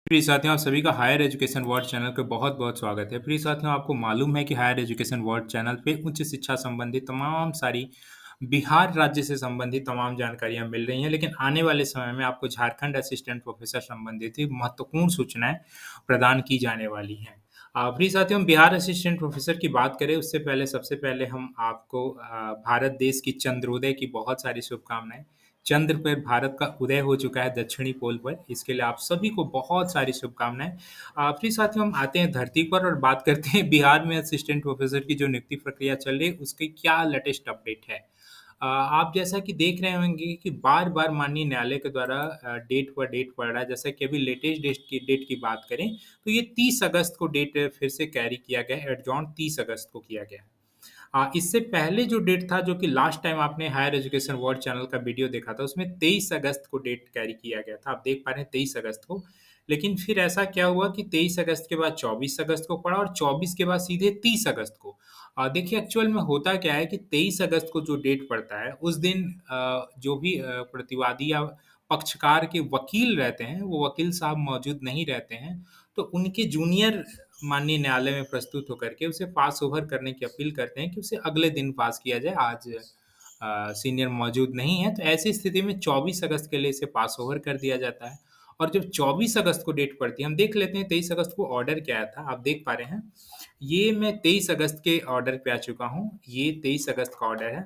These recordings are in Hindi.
प्रिय साथियों, आप सभी का हायर एजुकेशन वर्ल्ड चैनल पे बहुत-बहुत स्वागत है। प्रिय साथियों, आपको मालूम है कि हायर एजुकेशन वर्ल्ड चैनल पे उच्च शिक्षा संबंधी तमाम सारी बिहार राज्य से संबंधित तमाम जानकारियाँ मिल रही हैं, लेकिन आने वाले समय में आपको झारखंड असिस्टेंट प्रोफ़ेसर संबंधित ही महत्वपूर्ण सूचनाएँ प्रदान की जाने वाली हैं। प्रिय साथियों, हम बिहार असिस्टेंट प्रोफ़ेसर की बात करें उससे पहले सबसे पहले हम आपको भारत देश की चंद्रोदय की बहुत सारी शुभकामनाएँ। चंद्र पर भारत का उदय हो चुका है दक्षिणी पोल पर, इसके लिए आप सभी को बहुत सारी शुभकामनाएँ। फिर साथियों हम आते हैं धरती पर और बात करते हैं बिहार में असिस्टेंट प्रोफ़ेसर की जो नियुक्ति प्रक्रिया चल रही है, उसकी क्या लेटेस्ट अपडेट है। आप जैसा कि देख रहे होंगे कि बार-बार माननीय न्यायालय के द्वारा डेट पर डेट पड़ रहा है, जैसा कि अभी लेटेस्ट डेट की बात करें, तो ये 30 अगस्त को डेट फिर से कैरी किया गया है, एडजॉर्न 30 अगस्त को किया गया है। इससे पहले जो डेट था, जो कि लास्ट टाइम आपने हायर एजुकेशन वर्ल्ड चैनल का वीडियो देखा था, उसमें 23 अगस्त को डेट कैरी किया गया था। आप देख पा रहे हैं 23 अगस्त को। लेकिन फिर ऐसा क्या हुआ कि 23 अगस्त के बाद 24 अगस्त को पड़ा और 24 के बाद सीधे 30 अगस्त को। देखिए एक्चुअल में होता क्या है कि 23 अगस्त को जो डेट पड़ता है, उस दिन जो भी प्रतिवादी या पक्षकार के वकील रहते हैं, वो वकील साहब मौजूद नहीं रहते हैं। तो उनके जूनियर माननीय न्यायालय में प्रस्तुत होकर के उसे पास ओवर करने की अपील करते हैं कि उसे अगले दिन पास किया जाए। आज सीनियर मौजूद नहीं है, तो ऐसी स्थिति में 24 अगस्त के लिए इसे पास ओवर कर दिया जाता है। और जब 24 अगस्त को डेट पड़ती है, हम देख लेते हैं 23 अगस्त को ऑर्डर क्या आया था, आप देख पा रहे हैं। ये मैं 23 अगस्त के ऑर्डर पे आ चुका हूँ, ये 23 अगस्त का ऑर्डर है।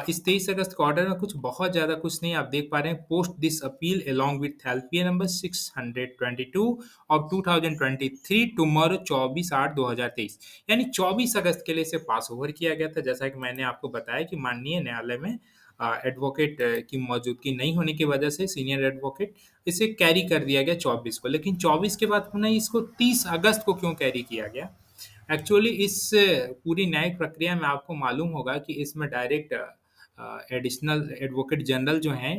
इस 23 अगस्त के ऑर्डर में कुछ बहुत ज़्यादा कुछ नहीं, आप देख पा रहे हैं, post this appeal along with LPA number 622 of 2023 tomorrow 24/8/2023, यानी 24 अगस्त के लिए इसे पास ओवर किया गया था। जैसा कि मैंने आपको बताया कि माननीय न्यायालय में एडवोकेट की मौजूदगी नहीं होने की वजह से सीनियर एडवोकेट इसे कैरी कर दिया गया 24 को, लेकिन 24 के बाद पुनः इसको 30 अगस्त को क्यों कैरी किया गया? एक्चुअली इस पूरी न्यायिक प्रक्रिया में आपको मालूम होगा कि इसमें डायरेक्ट एडिशनल एडवोकेट जनरल जो हैं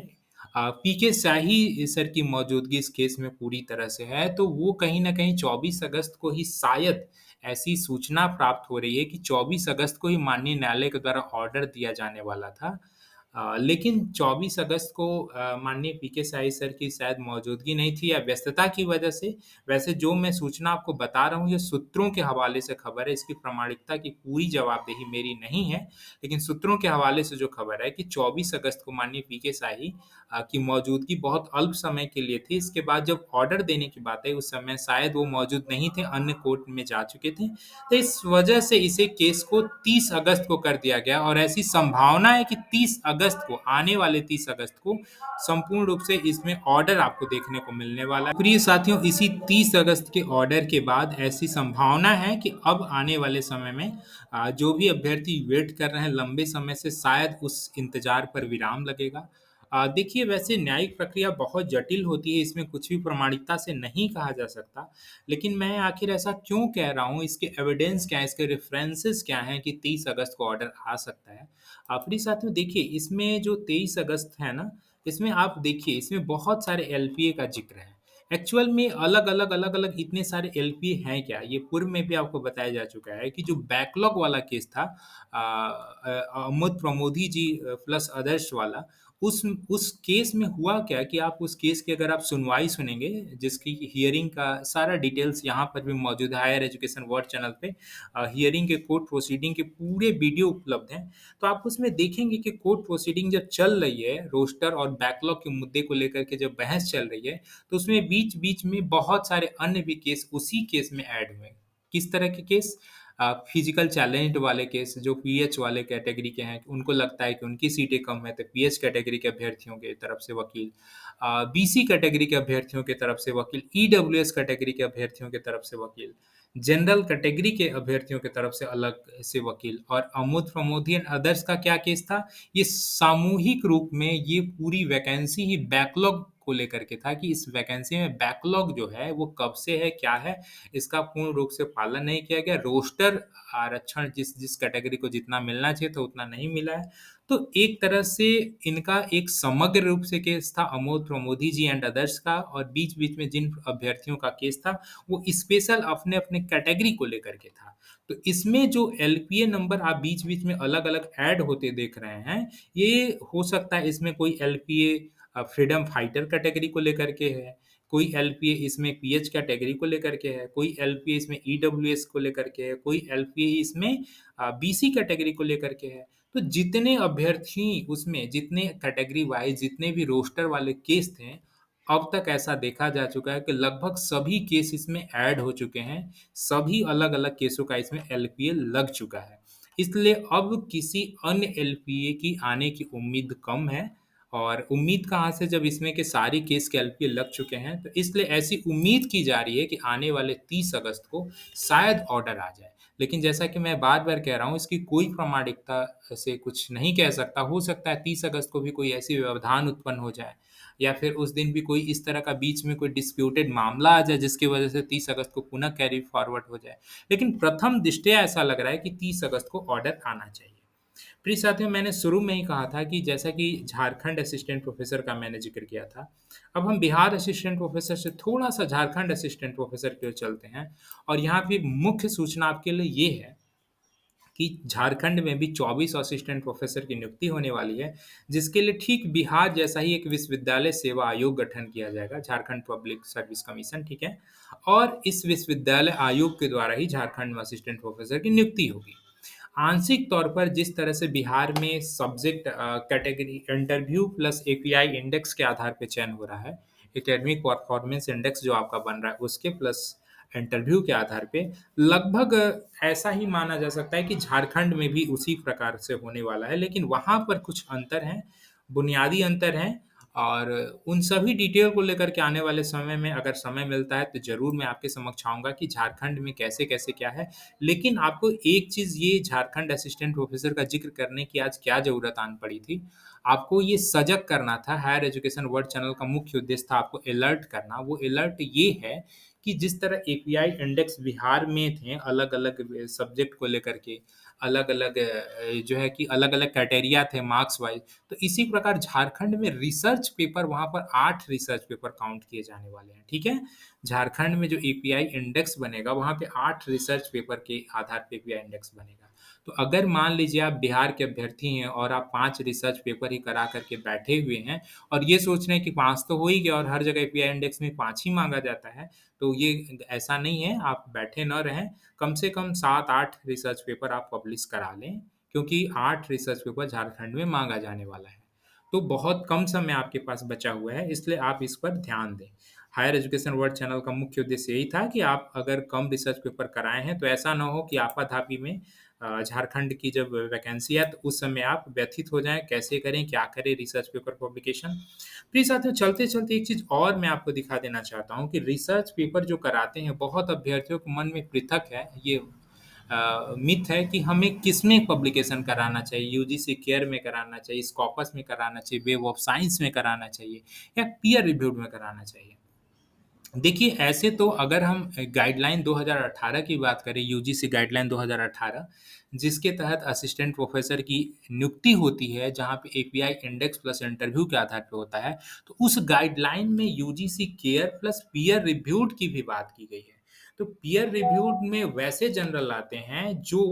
पीके शाही सर की मौजूदगी इस केस में पूरी तरह से है, तो वो कहीं न कहीं 24 अगस्त को ही शायद ऐसी सूचना प्राप्त हो रही है कि 24 अगस्त को ही माननीय न्यायालय के द्वारा ऑर्डर दिया जाने वाला था। लेकिन 24 अगस्त को माननीय पीके शाही सर की शायद मौजूदगी नहीं थी या व्यस्तता की वजह से। वैसे जो मैं सूचना आपको बता रहा हूँ, ये सूत्रों के हवाले से खबर है, इसकी प्रामाणिकता की पूरी जवाबदेही मेरी नहीं है। लेकिन सूत्रों के हवाले से जो खबर है कि 24 अगस्त को माननीय पीके शाही की मौजूदगी बहुत अल्प समय के लिए थी। इसके बाद जब ऑर्डर देने की बात आई, उस समय शायद वो मौजूद नहीं थे, अन्य कोर्ट में जा चुके थे। तो इस वजह से इसे केस को 30 अगस्त को कर दिया गया और ऐसी संभावना है कि 30 अगस्त को, आने वाले 30 अगस्त को संपूर्ण रूप से इसमें ऑर्डर आपको देखने को मिलने वाला है। प्रिय साथियों, इसी 30 अगस्त के ऑर्डर के बाद ऐसी संभावना है कि अब आने वाले समय में जो भी अभ्यर्थी वेट कर रहे हैं लंबे समय से, शायद उस इंतजार पर विराम लगेगा। देखिए वैसे न्यायिक प्रक्रिया बहुत जटिल होती है, इसमें कुछ भी प्रामाणिकता से नहीं कहा जा सकता। लेकिन मैं आखिर ऐसा क्यों कह रहा हूँ, इसके एविडेंस क्या है, इसके रेफरेंसेस क्या हैं कि 30 अगस्त को ऑर्डर आ सकता है। प्रिय साथियों देखिए, इसमें जो 23 अगस्त है ना, इसमें आप देखिए, इसमें बहुत सारे एलपीए का ज़िक्र है। एक्चुअल में अलग-अलग इतने सारे एलपीए हैं क्या? ये पूर्व में भी आपको बताया जा चुका है कि जो बैकलॉग वाला केस था अमोद प्रमोदी जी प्लस अदर्श वाला, उस केस में हुआ क्या कि आप उस केस की अगर आप सुनवाई सुनेंगे, जिसकी हियरिंग का सारा डिटेल्स यहाँ पर भी मौजूद है हायर एजुकेशन वर्ल्ड चैनल पे। हियरिंग के कोर्ट प्रोसीडिंग के पूरे वीडियो उपलब्ध हैं। तो आप उसमें देखेंगे कि कोर्ट प्रोसीडिंग जब चल रही है, रोस्टर और बैकलॉग के मुद्दे को लेकर के जब बहस चल रही है, तो उसमें बीच-बीच में बहुत सारे अन्य भी केस उसी केस में ऐड हुए। किस तरह के केस? फिजिकल चैलेंज्ड वाले केस, जो पीएच वाले कैटेगरी के हैं, उनको लगता है कि उनकी सीटें कम है, तो पीएच कैटेगरी के अभ्यर्थियों की तरफ से वकील, बीसी कैटेगरी के अभ्यर्थियों की तरफ से वकील, ईडब्ल्यूएस कैटेगरी के अभ्यर्थियों की तरफ से वकील, जनरल कैटेगरी के अभ्यर्थियों की तरफ से अलग से वकील, और अमोद प्रमोदी एंड अदर्स का क्या केस था? ये सामूहिक रूप में ये पूरी वैकेंसी ही बैकलॉग को लेकर के था कि इस वैकेंसी में बैकलॉग जो है वो कब से है, क्या है, इसका पूर्ण रूप से पालन नहीं किया गया। रोस्टर आरक्षण जिस जिस कैटेगरी को जितना मिलना चाहिए था उतना नहीं मिला है। तो एक तरह से इनका एक समग्र रूप से केस था अमोद प्रमोदी जी एंड अदर्स का, और बीच-बीच में जिन अभ्यर्थियों का केस था वो स्पेशल अपने-अपने कैटेगरी को लेकर के था। तो इसमें जो एलपीए नंबर आप बीच-बीच में अलग-अलग ऐड होते देख रहे हैं, ये हो सकता है इसमें कोई एलपीए फ्रीडम फाइटर कैटेगरी को लेकर के है, कोई एलपीए इसमें पीएच कैटेगरी को लेकर के है, कोई एलपीए इसमें ईडब्ल्यूएस को लेकर के है, कोई एलपीए इसमें बीसी कैटेगरी को लेकर के है। तो जितने अभ्यर्थी उसमें जितने कैटेगरी वाइज जितने भी रोस्टर वाले केस थे, अब तक ऐसा देखा जा चुका है कि लगभग सभी केस इसमें ऐड हो चुके हैं। सभी अलग-अलग केसों का इसमें एलपीए लग चुका है। इसलिए अब किसी अन्य एलपीए की आने की उम्मीद कम है और उम्मीद कहाँ से जब इसमें के सारे केस के एलपीए लग चुके हैं, तो इसलिए ऐसी उम्मीद की जा रही है कि आने वाले 30 अगस्त को शायद ऑर्डर आ जाए। लेकिन जैसा कि मैं बार-बार कह रहा हूँ, इसकी कोई प्रामाणिकता से कुछ नहीं कह सकता। हो सकता है 30 अगस्त को भी कोई ऐसी व्यवधान उत्पन्न हो जाए या फिर उस दिन भी कोई इस तरह का बीच में कोई डिस्प्यूटेड मामला आ जाए, जिसकी वजह से 30 अगस्त को पुनः कैरी फॉरवर्ड हो जाए। लेकिन प्रथम दृष्टया ऐसा लग रहा है कि 30 अगस्त को ऑर्डर आना चाहिए। प्रिय साथियों, मैंने शुरू में ही कहा था कि जैसा कि झारखंड असिस्टेंट प्रोफ़ेसर का मैंने ज़िक्र किया था, अब हम बिहार असिस्टेंट प्रोफ़ेसर से थोड़ा-सा झारखंड असिस्टेंट प्रोफ़ेसर की ओर चलते हैं और यहाँ पे मुख्य सूचना आपके लिए ये है कि झारखंड में भी 24 असिस्टेंट प्रोफ़ेसर की नियुक्ति होने वाली है, जिसके लिए ठीक बिहार जैसा ही एक विश्वविद्यालय सेवा आयोग गठन किया जाएगा, झारखंड पब्लिक सर्विस कमीशन, ठीक है? और इस विश्वविद्यालय आयोग के द्वारा ही झारखंड में असिस्टेंट प्रोफ़ेसर की नियुक्ति होगी। आंशिक तौर पर जिस तरह से बिहार में subject category interview plus API index के आधार पे चयन हो रहा है, एकेडमिक परफॉर्मेंस इंडेक्स जो आपका बन रहा है उसके प्लस इंटरव्यू के आधार पे लगभग ऐसा ही माना जा सकता है कि झारखंड में भी उसी प्रकार से होने वाला है, लेकिन वहाँ पर कुछ अंतर हैं, बुनियादी अंतर हैं और उन सभी डिटेल को लेकर के आने वाले समय में अगर समय मिलता है तो ज़रूर मैं आपके समक्ष आऊँगा कि झारखंड में कैसे-कैसे क्या है। लेकिन आपको एक चीज़ ये झारखंड असिस्टेंट प्रोफ़ेसर का ज़िक्र करने की आज क्या ज़रूरत आन पड़ी थी, आपको ये सजग करना था, हायर एजुकेशन वर्ल्ड चैनल का मुख्य उद्देश्य था आपको अलर्ट करना। वो अलर्ट ये है कि जिस तरह एपीआई इंडेक्स बिहार में थे अलग-अलग सब्जेक्ट को लेकर के, अलग-अलग जो है कि अलग-अलग क्राइटेरिया थे मार्क्स वाइज़, तो इसी प्रकार झारखंड में रिसर्च पेपर वहाँ पर 8 रिसर्च पेपर काउंट किए जाने वाले हैं, ठीक है? झारखंड में जो एपीआई इंडेक्स बनेगा, वहाँ पे 8 रिसर्च पेपर के आधार पे एपीआई इंडेक्स बनेगा। तो अगर मान लीजिए आप बिहार के अभ्यर्थी हैं और आप 5 रिसर्च पेपर ही करा कर के बैठे हुए हैं और ये सोच रहे हैं कि 5 तो हो ही गया और हर जगह एपीआई इंडेक्स में 5 ही माँगा जाता है, तो ये ऐसा नहीं है, आप बैठे ना रहें। कम से कम 7-8 रिसर्च पेपर आप पब्लिश करा लें, क्योंकि 8 रिसर्च पेपर झारखंड में माँगा जाने वाला है। तो बहुत कम समय आपके पास बचा हुआ है, इसलिए आप इस पर ध्यान दें। हायर एजुकेशन वर्ल्ड चैनल का मुख्य उद्देश्य यही था कि आप अगर कम रिसर्च पेपर कराए हैं, तो ऐसा ना हो कि आपाधापी में झारखंड की जब वैकेंसी है, तो उस समय आप व्यथित हो जाएँ, कैसे करें, क्या करें रिसर्च पेपर पब्लिकेशन। प्रिय साथियों, चलते-चलते एक चीज़ और मैं आपको दिखा देना चाहता हूँ कि रिसर्च पेपर जो कराते हैं, बहुत अभ्यर्थियों के मन में पृथक है, ये मिथ है कि हमें किसमें पब्लिकेशन कराना चाहिए, यूजीसी केयर में कराना चाहिए, स्कॉपस में कराना चाहिए, वेब ऑफ साइंस में कराना चाहिए या पीयर रिव्यूड में कराना चाहिए। देखिए, ऐसे तो अगर हम गाइडलाइन 2018 की बात करें, यूजीसी गाइडलाइन 2018, जिसके तहत असिस्टेंट प्रोफ़ेसर की नियुक्ति होती है, जहाँ पे एपीआई इंडेक्स प्लस इंटरव्यू के आधार पे होता है, तो उस गाइडलाइन में UGC care plus peer reviewed की भी बात की गई है। तो पीयर रिव्यूड में वैसे जनरल आते हैं जो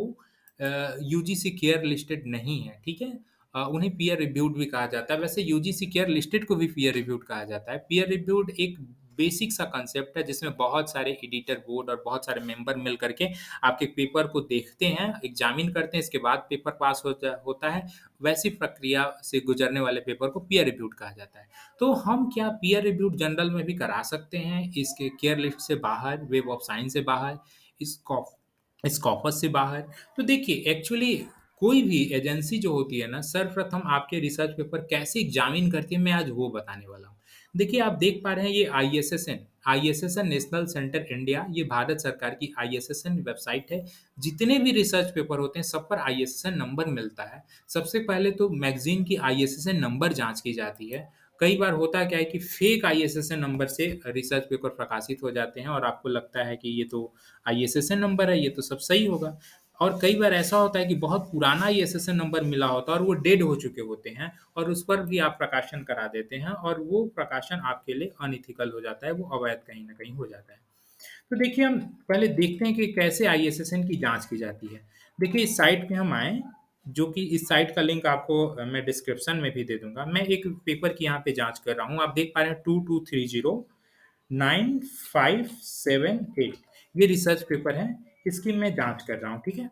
यूजीसी केयर लिस्टेड नहीं है, ठीक है? उन्हें पीयर रिव्यूड भी कहा जाता है। वैसे यूजीसी केयर लिस्टेड को भी पीयर रिव्यूड कहा जाता है। पीयर रिव्यूड एक बेसिक सा कांसेप्ट है जिसमें बहुत सारे एडिटर बोर्ड और बहुत सारे मेंबर मिल करके आपके पेपर को देखते हैं, एग्ज़ामिन करते हैं, इसके बाद पेपर पास होता है। वैसी प्रक्रिया से गुज़रने वाले पेपर को पीयर रिव्यूड कहा जाता है। तो हम क्या पीयर रिव्यूड जनरल में भी करा सकते हैं, इसके केयर लिस्ट से बाहर, वेब ऑफ साइंस से बाहर, स्कॉप स्कॉपस से बाहर? तो देखिए, एक्चुअली कोई भी एजेंसी जो होती है ना, सर्वप्रथम आपके रिसर्च पेपर कैसे एग्ज़ामिन करती है, मैं आज वो बताने वाला हूँ। देखिए, आप देख पा रहे हैं ये आईएसएसएन नेशनल सेंटर इंडिया, ये भारत सरकार की आईएसएसएन वेबसाइट है। जितने भी रिसर्च पेपर होते हैं, सब पर आईएसएसएन नंबर मिलता है। सबसे पहले तो मैगज़ीन की आईएसएसएन नंबर जाँच की जाती है। कई बार होता क्या है कि फेक आईएसएसएन नंबर से रिसर्च पेपर प्रकाशित हो जाते हैं और आपको लगता है कि ये तो आईएसएसएन नंबर है, ये तो सब सही होगा। और कई बार ऐसा होता है कि बहुत पुराना आईएसएसएन नंबर मिला होता है और वो डेड हो चुके होते हैं और उस पर भी आप प्रकाशन करा देते हैं और वो प्रकाशन आपके लिए अनएथिकल हो जाता है, वो अवैध कहीं न कहीं हो जाता है। तो देखिए, हम पहले देखते हैं कि कैसे आईएसएसएन की जाँच की जाती है। देखिए, इस साइट पे हम आएँ, जो कि इस साइट का लिंक आपको मैं डिस्क्रिप्शन में भी दे दूँगा। मैं एक पेपर की यहाँ पे जाँच कर रहा हूँ। आप देख पा रहे हैं 2230 9578। ये रिसर्च पेपर है, इसकी मैं जांच कर रहा हूँ, ठीक है।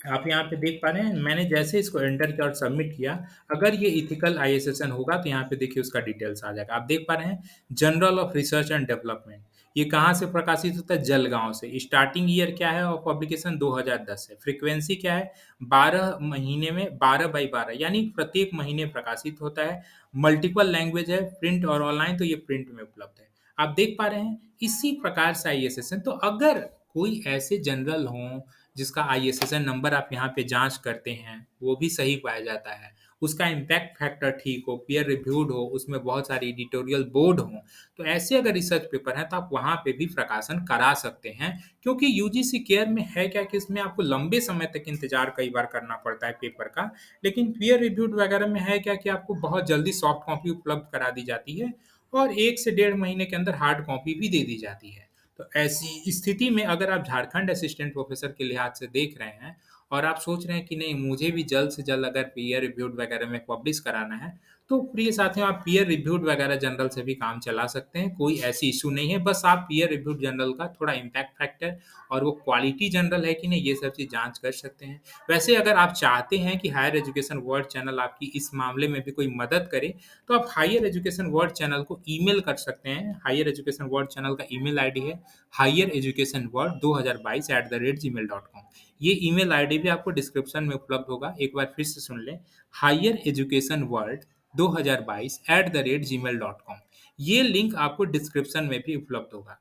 आप यहाँ पे देख पा रहे हैं, मैंने जैसे इसको एंटर किया और सबमिट किया, अगर ये इथिकल आईएसएसएन होगा तो यहाँ पे देखिए उसका डिटेल्स आ जाएगा। आप देख पा रहे हैं, journal of research and development. ये कहाँ से प्रकाशित होता है? जलगांव से। स्टार्टिंग ईयर क्या है और पब्लिकेशन 2010 है। फ्रीक्वेंसी क्या है? 12 महीने में 12/12, यानी प्रत्येक महीने प्रकाशित होता है। मल्टीपल लैंग्वेज है, प्रिंट और ऑनलाइन, तो ये प्रिंट में उपलब्ध है। आप देख पा रहे हैं, इसी प्रकार से आईएसएसएन। तो अगर कोई ऐसे जनरल हों जिसका आईएसएसएन नंबर आप यहाँ पे जांच करते हैं, वो भी सही पाया जाता है, उसका इम्पैक्ट फैक्टर ठीक हो, पीयर रिव्यूड हो, उसमें बहुत सारी एडिटोरियल बोर्ड हो, तो ऐसे अगर रिसर्च पेपर हैं तो आप वहाँ पे भी प्रकाशन करा सकते हैं। क्योंकि यूजीसी केयर में है क्या कि इसमें आपको लंबे समय तक इंतजार कई बार करना पड़ता है पेपर का, लेकिन पीयर रिव्यूड वगैरह में है क्या कि आपको बहुत जल्दी सॉफ्ट कॉपी उपलब्ध करा दी जाती है और 1 से 1.5 महीने के अंदर हार्ड कॉपी भी दे दी जाती है। तो ऐसी स्थिति में अगर आप झारखंड असिस्टेंट प्रोफेसर के लिहाज से देख रहे हैं और आप सोच रहे हैं कि नहीं, मुझे भी जल्द से जल्द अगर पीयर रिव्यूड वगैरह में पब्लिश कराना है, तो प्रिय साथियों, आप पीयर रिव्यूड वगैरह जनरल से भी काम चला सकते हैं। कोई ऐसी इशू नहीं है। बस आप पीयर रिव्यूड जनरल का थोड़ा इम्पैक्ट फैक्टर और वो क्वालिटी जनरल है कि नहीं, ये सब चीज़ जांच कर सकते हैं। वैसे अगर आप चाहते हैं कि हायर एजुकेशन वर्ल्ड चैनल आपकी इस मामले में भी कोई मदद करे, तो आप हायर एजुकेशन वर्ल्ड चैनल को ईमेल कर सकते हैं। हायर एजुकेशन वर्ल्ड चैनल का ईमेल आईडी है हायर एजुकेशन वर्ल्ड 2022@gmail.com। ये ईमेल आईडी भी आपको डिस्क्रिप्शन में उपलब्ध होगा। एक बार फिर से सुन लें, हायर एजुकेशन वर्ल्ड 2022@gmail.com। ये लिंक आपको डिस्क्रिप्शन में भी उपलब्ध होगा,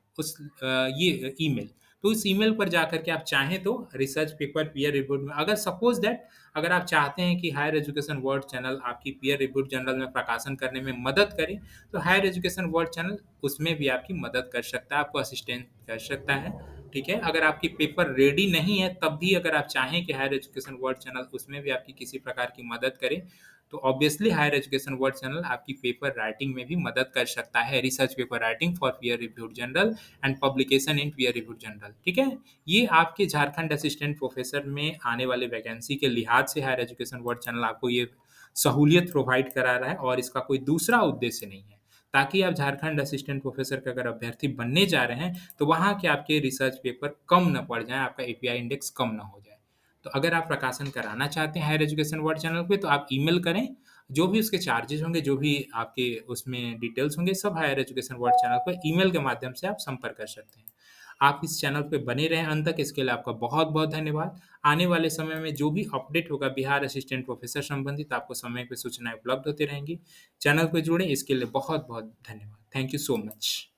ये ईमेल। तो इस ईमेल पर जाकर के आप चाहें तो रिसर्च पेपर पीयर रिव्यूड में, अगर सपोज दैट अगर आप चाहते हैं कि हायर एजुकेशन वर्ल्ड चैनल आपकी पीयर रिव्यूड जर्नल में प्रकाशन करने में मदद करे, तो हायर एजुकेशन वर्ल्ड चैनल उसमें भी आपकी मदद कर सकता है, आपको असिस्टेंट कर सकता है। ठीक है, अगर आपकी पेपर रेडी नहीं है तब भी अगर आप चाहें कि हायर एजुकेशन वर्ल्ड चैनल उसमें भी आपकी किसी प्रकार की मदद करे, तो obviously higher education world channel आपकी पेपर राइटिंग में भी मदद कर सकता है। Research paper writing for peer reviewed journal and publication in peer reviewed journal. ठीक है, ये आपके झारखंड असिस्टेंट प्रोफेसर में आने वाले वैकेंसी के लिहाज से हायर एजुकेशन वर्ल्ड चैनल आपको ये सहूलियत प्रोवाइड करा रहा है और इसका कोई दूसरा उद्देश्य नहीं है, ताकि आप झारखंड असिस्टेंट प्रोफेसर के अगर अभ्यर्थी बनने जा रहे हैं तो वहाँ के आपके रिसर्च पेपर कम न पड़ जाएँ, आपका एपीआई इंडेक्स कम ना हो जाए। तो अगर आप प्रकाशन कराना चाहते हैं हायर एजुकेशन वर्ल्ड चैनल पे, तो आप ईमेल करें। जो भी उसके चार्जेज़ होंगे, जो भी आपके उसमें डिटेल्स होंगे, सब हायर एजुकेशन वर्ल्ड चैनल पर ईमेल के माध्यम से आप संपर्क कर सकते हैं। आप इस चैनल पे बने रहें अंत तक, इसके लिए आपका बहुत-बहुत धन्यवाद। आने वाले समय में जो भी अपडेट होगा बिहार असिस्टेंट प्रोफेसर संबंधित, आपको समय पे सूचनाएँ उपलब्ध होती रहेंगी। चैनल पे जुड़ें, इसके लिए बहुत-बहुत धन्यवाद। Thank you so much.